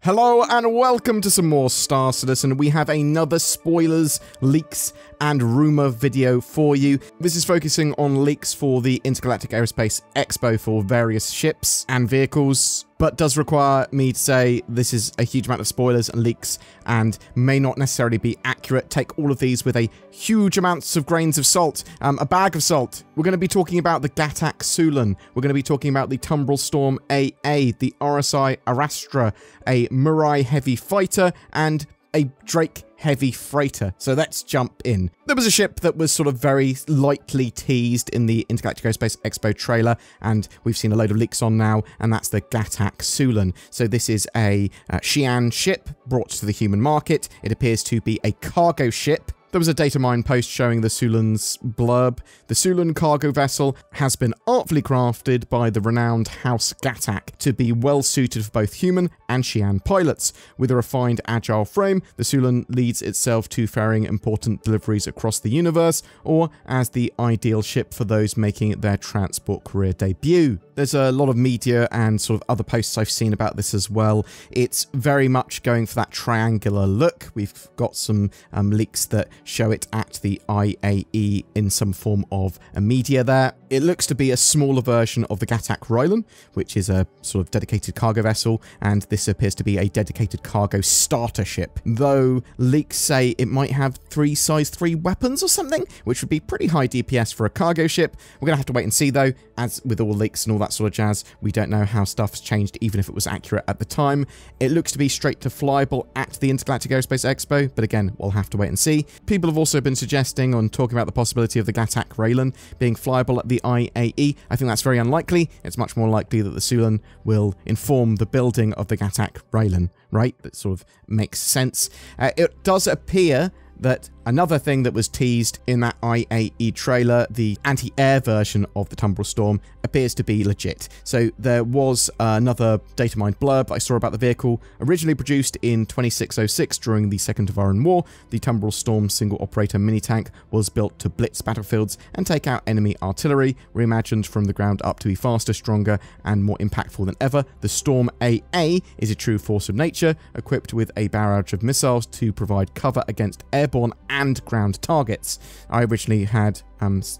Hello and welcome to some more Star Citizen. We have another spoilers, leaks and rumour video for you. This is focusing on leaks for the Intergalactic Aerospace Expo for various ships and vehicles, but does require me to say this is a huge amount of spoilers and leaks and may not necessarily be accurate. Take all of these with a huge amounts of grains of salt, a bag of salt. We're going to be talking about the Gatak Sulan. We're going to be talking about the Tumbrel Storm AA, the RSI Arastra, a Mirai Heavy Fighter, and a Drake Heavy Freighter. So let's jump in. There was a ship that was sort of very lightly teased in the Intergalactic Aerospace Expo trailer, and we've seen a load of leaks on now, and that's the Gatak Sulan. So this is a Xi'an ship brought to the human market. It appears to be a cargo ship. There was a data mine post showing the Sulan's blurb. The Sulan cargo vessel has been artfully crafted by the renowned House Gatak to be well suited for both human and Xi'an pilots. With a refined agile frame, the Sulan leads itself to ferrying important deliveries across the universe, or as the ideal ship for those making their transport career debut. There's a lot of media and sort of other posts I've seen about this as well. It's very much going for that triangular look. We've got some leaks that show it at the IAE in some form of a media there. It looks to be a smaller version of the Gatak Rylan, which is a sort of dedicated cargo vessel, and this appears to be a dedicated cargo starter ship, though leaks say it might have 3 size 3 weapons or something, which would be pretty high DPS for a cargo ship. We're gonna have to wait and see though. As with all leaks and all that sort of jazz, we don't know how stuff's changed even if it was accurate at the time. It looks to be straight to flyable at the Intergalactic Aerospace Expo, but again, we'll have to wait and see. People have also been suggesting and talking about the possibility of the Gatak Rylan being flyable at the IAE. I think that's very unlikely. It's much more likely that the Sulan will inform the building of the Gatak Rylan, right? That sort of makes sense. It does appear that another thing that was teased in that IAE trailer, the anti-air version of the Tumbrel Storm, appears to be legit. So there was another data mined blurb I saw about the vehicle. Originally produced in 2606 during the Second Tavaran War, the Tumbrel Storm single-operator mini-tank was built to blitz battlefields and take out enemy artillery, reimagined from the ground up to be faster, stronger, and more impactful than ever. The Storm AA is a true force of nature, equipped with a barrage of missiles to provide cover against airborne and ground targets. I originally had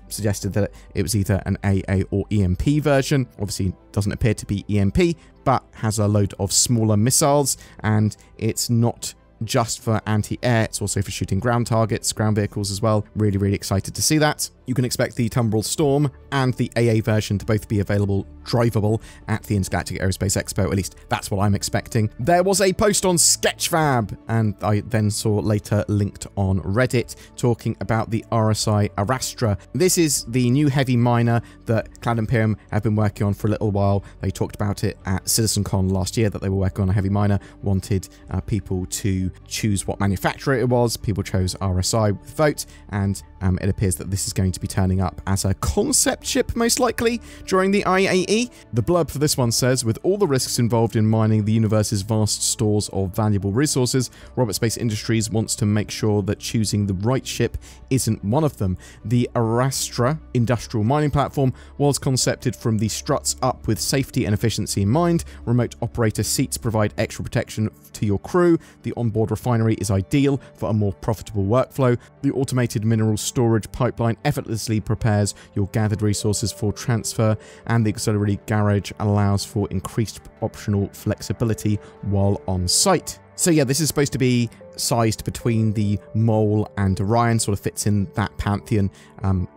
suggested that it was either an AA or EMP version. Obviously doesn't appear to be EMP, but has a load of smaller missiles, and it's not just for anti-air, it's also for shooting ground targets, ground vehicles as well. Really, really excited to see that. You can expect the Tumbrel Storm and the AA version to both be available drivable at the Intergalactic Aerospace Expo. At least that's what I'm expecting. There was a post on Sketchfab, and I then saw later linked on Reddit, talking about the RSI Arastra. This is the new heavy miner that Cloud Imperium have been working on for a little while. They talked about it at CitizenCon last year, that they were working on a heavy miner, wanted people to choose what manufacturer it was. People chose RSI with vote, and it appears that this is going to be turning up as a concept ship, most likely, during the IAE. The blurb for this one says, with all the risks involved in mining the universe's vast stores of valuable resources, Robert Space Industries wants to make sure that choosing the right ship isn't one of them. The Arastra industrial mining platform was concepted from the struts up with safety and efficiency in mind. Remote operator seats provide extra protection to your crew. The onboard refinery is ideal for a more profitable workflow. The automated mineral storage pipeline effortlessly prepares your gathered resources for transfer, and the auxiliary garage allows for increased optional flexibility while on site. So yeah, this is supposed to be sized between the Mole and Orion, sort of fits in that pantheon,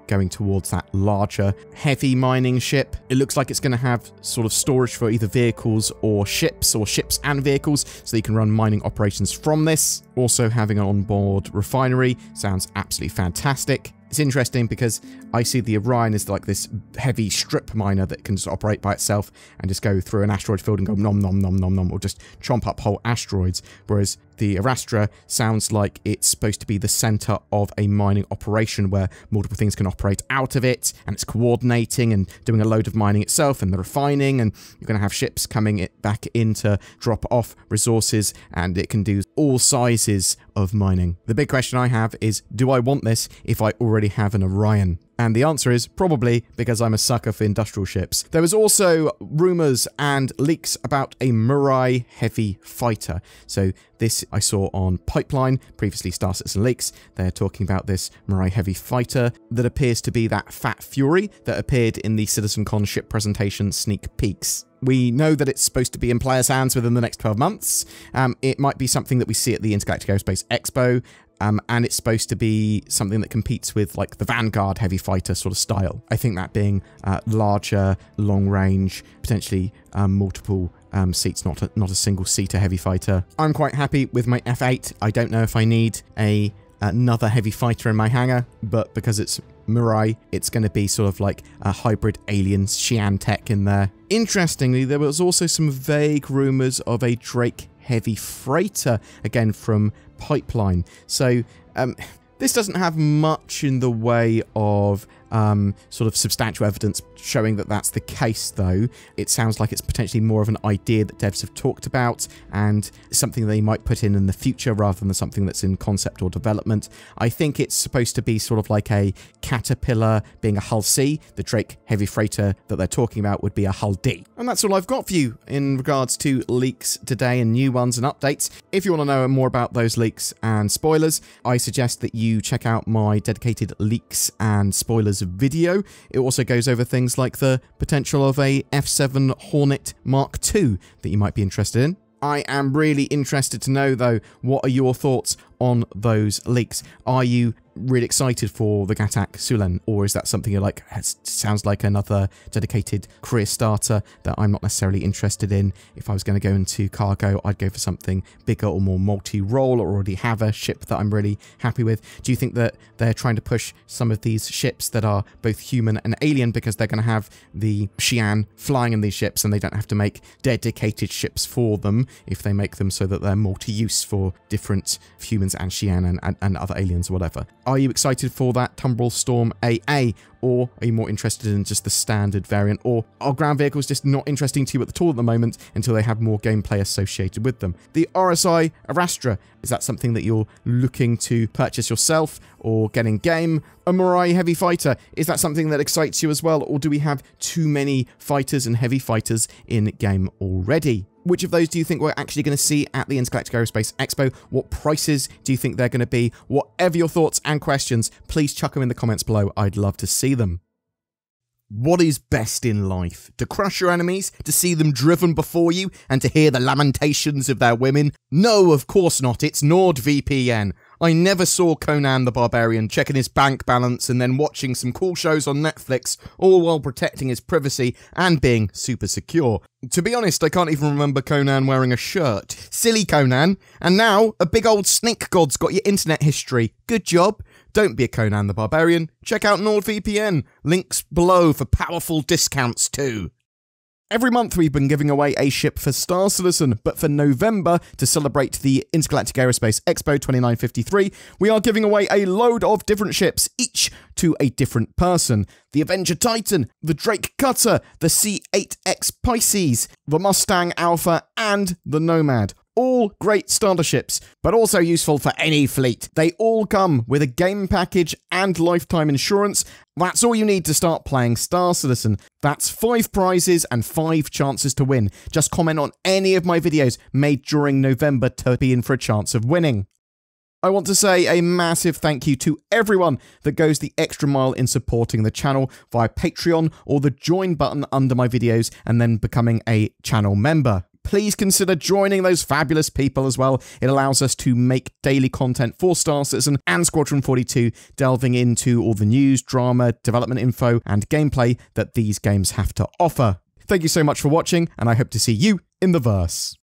going towards that larger heavy mining ship. It looks like it's going to have sort of storage for either vehicles or ships and vehicles, so you can run mining operations from this. Also having an onboard refinery sounds absolutely fantastic. It's interesting because I see the Orion as like this heavy strip miner that can just operate by itself and just go through an asteroid field and go nom nom nom nom nom, or just chomp up whole asteroids, whereas the Arastra sounds like it's supposed to be the center of a mining operation where multiple things can operate out of it, and it's coordinating and doing a load of mining itself and the refining, and you're going to have ships coming back in to drop off resources, and it can do all sizes of mining. The big question I have is, do I want this if I already have an Orion? And the answer is probably because I'm a sucker for industrial ships. There was also rumours and leaks about a Mirai heavy fighter. So this I saw on Pipeline, previously Star Citizen Leaks. They're talking about this Mirai heavy fighter that appears to be that Fat Fury that appeared in the CitizenCon ship presentation sneak peeks. We know that it's supposed to be in players' hands within the next 12 months. It might be something that we see at the Intergalactic Aerospace Expo. And it's supposed to be something that competes with like the Vanguard heavy fighter sort of style. I think that being larger, long range, potentially multiple seats, not a single seater heavy fighter. I'm quite happy with my F8. I don't know if I need another heavy fighter in my hangar, but because it's Mirai, it's going to be sort of like a hybrid alien Xi'an tech in there. Interestingly, there was also some vague rumors of a Drake heavy freighter, again from Pipeline. So this doesn't have much in the way of sort of substantial evidence showing that that's the case, though. It sounds like it's potentially more of an idea that devs have talked about and something they might put in the future rather than something that's in concept or development. I think it's supposed to be sort of like a Caterpillar being a Hull C. The Drake heavy freighter that they're talking about would be a Hull D. And that's all I've got for you in regards to leaks today and new ones and updates. If you want to know more about those leaks and spoilers, I suggest that you check out my dedicated leaks and spoilers video. It also goes over things like the potential of a F7 Hornet Mark II that you might be interested in. I am really interested to know, though, what are your thoughts on those leaks? Are you really excited for the Gatak Sulen, or is that something you're like, it sounds like another dedicated career starter that I'm not necessarily interested in? If I was going to go into cargo, I'd go for something bigger or more multi-role, or already have a ship that I'm really happy with. Do you think that they're trying to push some of these ships that are both human and alien because they're going to have the Xi'an flying in these ships and they don't have to make dedicated ships for them if they make them so that they're multi-use for different humans and Xi'an and other aliens or whatever? Are you excited for that Tumbrel Storm AA, or are you more interested in just the standard variant, or are ground vehicles just not interesting to you at all at the moment until they have more gameplay associated with them? The RSI Arastra, is that something that you're looking to purchase yourself or get in game? A Mirai heavy fighter, is that something that excites you as well, or do we have too many fighters and heavy fighters in game already? Which of those do you think we're actually going to see at the Intergalactic Aerospace Expo? What prices do you think they're going to be? Whatever your thoughts and questions, please chuck them in the comments below. I'd love to see them. What is best in life? To crush your enemies? To see them driven before you? And to hear the lamentations of their women? No, of course not. It's NordVPN. I never saw Conan the Barbarian checking his bank balance and then watching some cool shows on Netflix, all while protecting his privacy and being super secure. To be honest, I can't even remember Conan wearing a shirt. Silly Conan. And now, a big old snake god's got your internet history. Good job. Don't be a Conan the Barbarian. Check out NordVPN. Links below for powerful discounts too. Every month we've been giving away a ship for Star Citizen, but for November, to celebrate the Intergalactic Aerospace Expo 2953, we are giving away a load of different ships, each to a different person. The Avenger Titan, the Drake Cutter, the C8X Pisces, the Mustang Alpha, and the Nomad. All great starter ships, but also useful for any fleet. They all come with a game package and lifetime insurance. That's all you need to start playing Star Citizen. That's 5 prizes and 5 chances to win. Just comment on any of my videos made during November to be in for a chance of winning. I want to say a massive thank you to everyone that goes the extra mile in supporting the channel via Patreon or the join button under my videos and then becoming a channel member. Please consider joining those fabulous people as well. It allows us to make daily content for Star Citizen and Squadron 42, delving into all the news, drama, development info, and gameplay that these games have to offer. Thank you so much for watching, and I hope to see you in the verse.